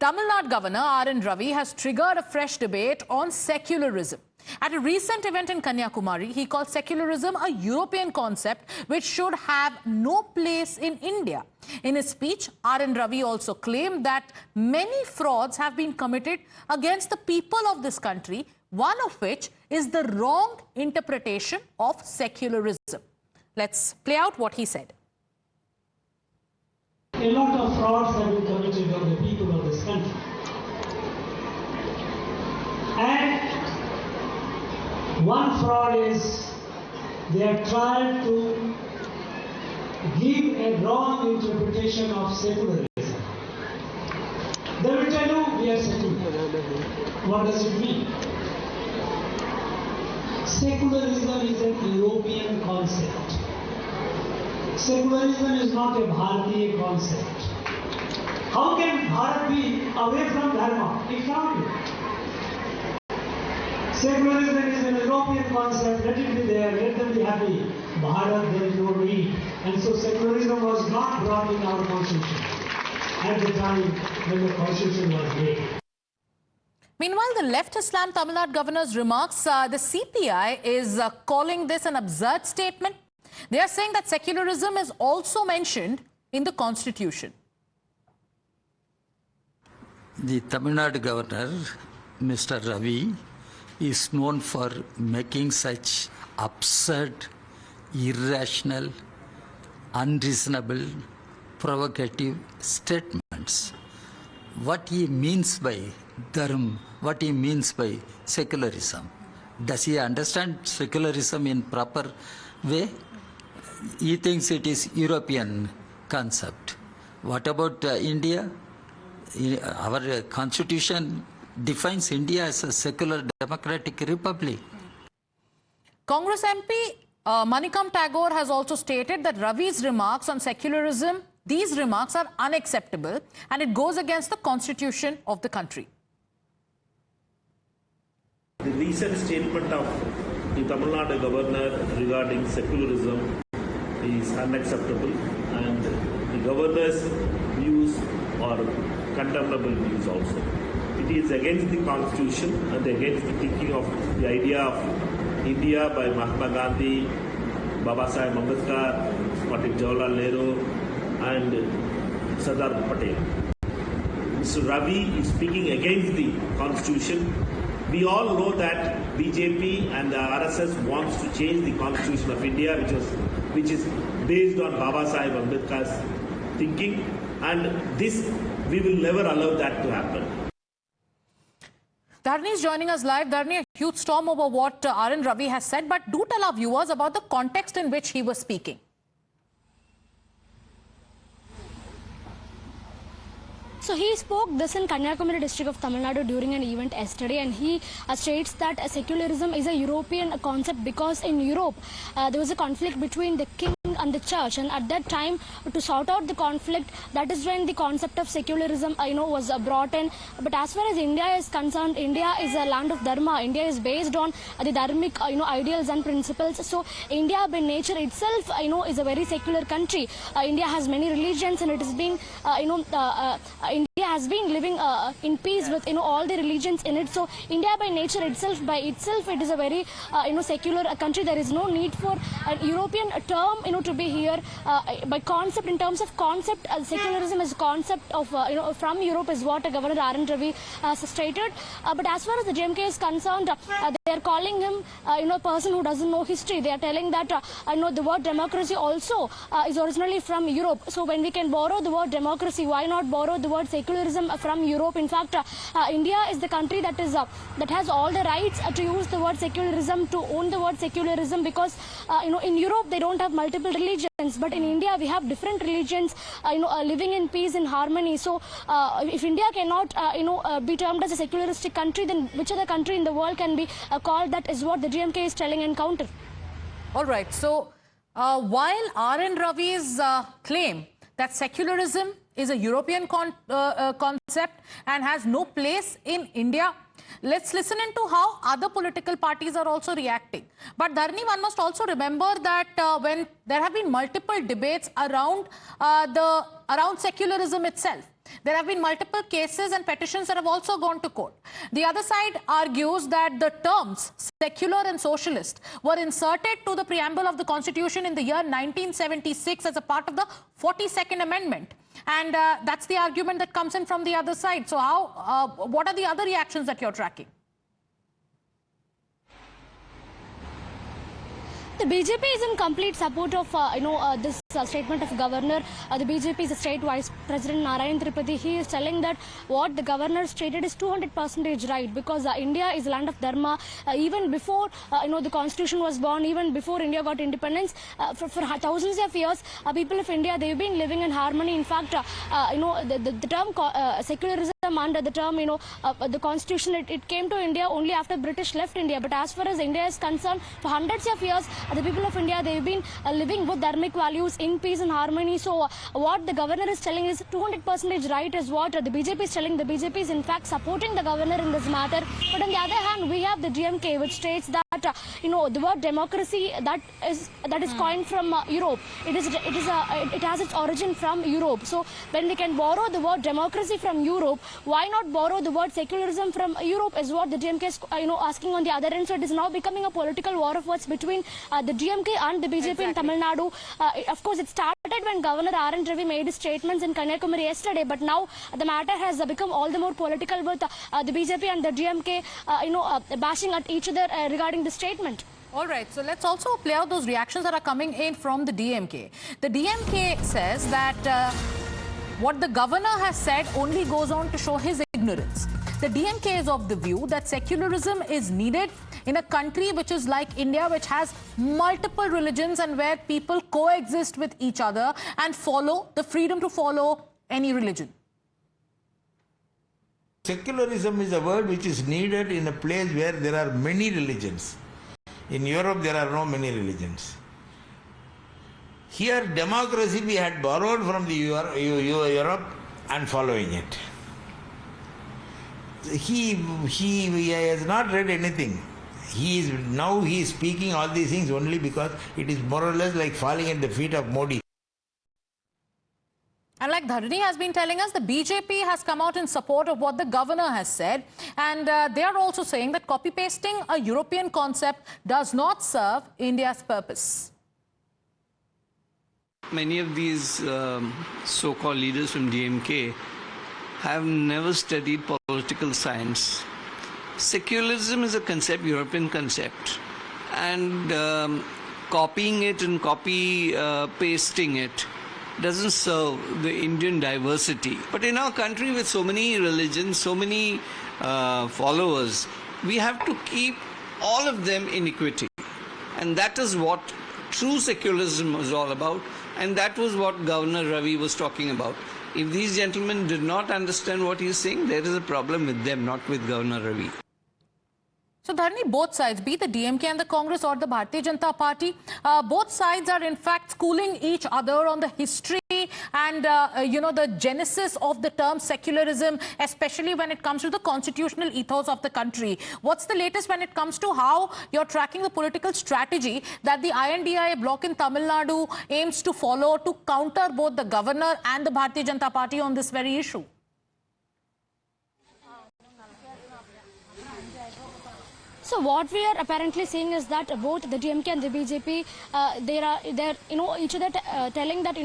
Tamil Nadu Governor RN Ravi has triggered a fresh debate on secularism. At a recent event in Kanyakumari, he called secularism a European concept which should have no place in India. In his speech, RN Ravi also claimed that many frauds have been committed against the people of this country, one of which is the wrong interpretation of secularism. Let's play out what he said. A lot of frauds have been committed on the people of this country. And one fraud is they have tried to give a wrong interpretation of secularism. They will tell you we are secular. What does it mean? Secularism is an European concept. Secularism is not a Bharatiya concept. How can Bharat be away from Dharma? It can't be. Secularism is an European concept. Let it be there. Let them be happy. Bharat, there is no need. And so secularism was not brought in our constitution at the time when the constitution was made. Meanwhile, the left Islam Tamil Nadu Governor's remarks, the CPI is calling this an absurd statement. They are saying that secularism is also mentioned in the constitution. The Tamil Nadu Governor, Mr. Ravi, is known for making such absurd, irrational, unreasonable, provocative statements. What he means by dharma, what he means by secularism. Does he understand secularism in proper way? He thinks it is European concept. What about India? Our constitution defines India as a secular democratic republic. Congress MP Manikam Tagore has also stated that Ravi's remarks on secularism, these remarks are unacceptable and it goes against the constitution of the country. The recent statement of the Tamil Nadu Governor regarding secularism is unacceptable, and the Governor's views are condemnable views also. It is against the Constitution and against the thinking of the idea of India by Mahatma Gandhi, Babasaheb Ambedkar, Pandit Jawaharlal Nehru and Sardar Patel. Mr. Ravi is speaking against the Constitution. We all know that BJP and the RSS wants to change the Constitution of India, which is based on Babasaheb Ambedkar's thinking, and this we will never allow that to happen. Dharni is joining us live. Dharni, a huge storm over what RN Ravi has said, but do tell our viewers about the context in which he was speaking. So he spoke this in Kanyakumari district of Tamil Nadu during an event yesterday, and he states that secularism is a European concept because in Europe there was a conflict between the king and the church, and at that time to sort out the conflict, that is when the concept of secularism was brought in. But as far as India is concerned, India is a land of dharma. India is based on the dharmic ideals and principles. So India by nature itself is a very secular country. India has many religions, and it has been India has been living in peace with all the religions in it. So India by nature itself, it is a very secular country. There is no need for a European term to be here. By concept, in terms of concept, secularism is a concept of from Europe is what Governor RN Ravi stated. But as far as the JMK is concerned, they are calling him a person who doesn't know history. They are telling that the word democracy also is originally from Europe. So when we can borrow the word democracy, why not borrow the word secularism from Europe? In fact, India is the country that has all the rights to use the word secularism, to own the word secularism, because in Europe they don't have multiple religions, but in India we have different religions living in peace and harmony. So if India cannot be termed as a secularistic country, then which other country in the world can be called? That is what the GMK is telling in counter. All right, so while RN Ravi's claim that secularism is a European concept and has no place in India, let's listen into how other political parties are also reacting. But Dharni, one must also remember that when there have been multiple debates around secularism itself, There have been multiple cases and petitions that have also gone to court. The other side argues that the terms secular and socialist were inserted to the preamble of the Constitution in the year 1976 as a part of the 42nd Amendment. And that's the argument that comes in from the other side. So what are the other reactions that you're tracking? The BJP is in complete support of this statement of Governor. The BJP's State Vice President Narayan Tripathy, he is telling that what the Governor stated is 200% right, because India is a land of Dharma. Even before the Constitution was born, even before India got independence, for thousands of years, people of India, they've been living in harmony. In fact, the term secularism and the term the Constitution, it came to India only after British left India. But as far as India is concerned, for hundreds of years, the people of India, they've been living with dharmic values in peace and harmony. So what the Governor is telling is 200% right is what the BJP is telling. The BJP is in fact supporting the Governor in this matter. But on the other hand, we have the DMK, which states that the word democracy that is coined from Europe. It has its origin from Europe. So when we can borrow the word democracy from Europe, why not borrow the word secularism from Europe is what the DMK is asking on the other end. So it is now becoming a political war of words between the DMK and the BJP in Tamil Nadu. Of course, it started when Governor RN Ravi made his statements in Kanyakumari yesterday, but now the matter has become all the more political with the BJP and the DMK bashing at each other regarding the statement. All right, so let's also play out those reactions that are coming in from the DMK. The DMK says that what the Governor has said only goes on to show his ignorance. The DMK is of the view that secularism is needed in a country which is like India, which has multiple religions and where people coexist with each other and follow the freedom to follow any religion. Secularism is a word which is needed in a place where there are many religions. In Europe, there are no many religions. Here, democracy we had borrowed from the Europe and following it. He has not read anything. He is speaking all these things only because it is more or less like falling at the feet of Modi. And like Dharani has been telling us, the BJP has come out in support of what the Governor has said. And they are also saying that copy-pasting a European concept does not serve India's purpose. Many of these so-called leaders from DMK have never studied political science. Secularism is a concept, European concept, and copying it and pasting it doesn't serve the Indian diversity. But in our country with so many religions, so many followers, we have to keep all of them in equity. And that is what true secularism was all about. And that was what Governor Ravi was talking about. If these gentlemen did not understand what he is saying, there is a problem with them, not with Governor Ravi. So, Dharani, both sides, be it the DMK and the Congress or the Bharatiya Janata Party, both sides are in fact schooling each other on the history and, the genesis of the term secularism, especially when it comes to the constitutional ethos of the country. What's the latest when it comes to how you're tracking the political strategy that the INDIA bloc in Tamil Nadu aims to follow to counter both the Governor and the Bharatiya Janata Party on this very issue? So what we are apparently seeing is that both the DMK and the BJP, they're each other telling that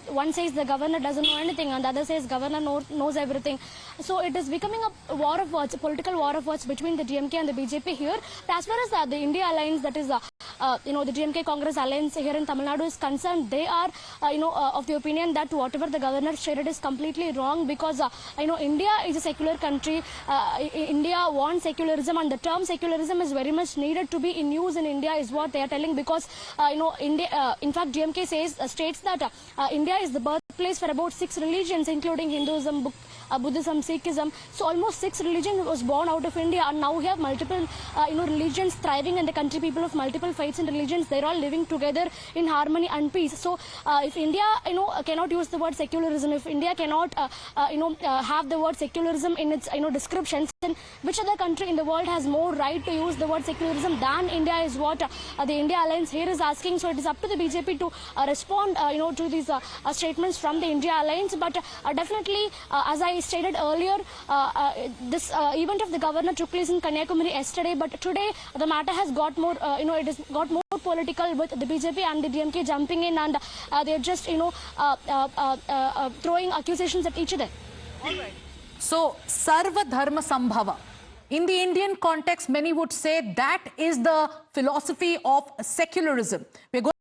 one says the Governor doesn't know anything and the other says Governor knows everything. So it is becoming a war of words, a political war of words between the DMK and the BJP here. But as far as the India alliance, that is the DMK Congress alliance here in Tamil Nadu is concerned, they are of the opinion that whatever the Governor stated is completely wrong, because India is a secular country. India wants secularism, and the term secularism is very much needed to be in use in India is what they are telling, because India, in fact DMK states that India is the birthplace for about 6 religions, including Hinduism, Buddhism, Sikhism. So almost 6 religions was born out of India, and now we have multiple religions thriving in the country. People of multiple faiths and religions, they're all living together in harmony and peace. So if India cannot use the word secularism, if India cannot have the word secularism in its descriptions, which other country in the world has more right to use the word secularism than India is what the India Alliance here is asking. So it is up to the BJP to respond to these statements from the India Alliance. But definitely, as I stated earlier, this event of the governor took place in Kanyakumari yesterday, but today the matter has got more, it has got more political, with the BJP and the DMK jumping in, and they're just, throwing accusations at each other. So, Sarva Dharma Sambhava. In the Indian context, many would say that is the philosophy of secularism. We're going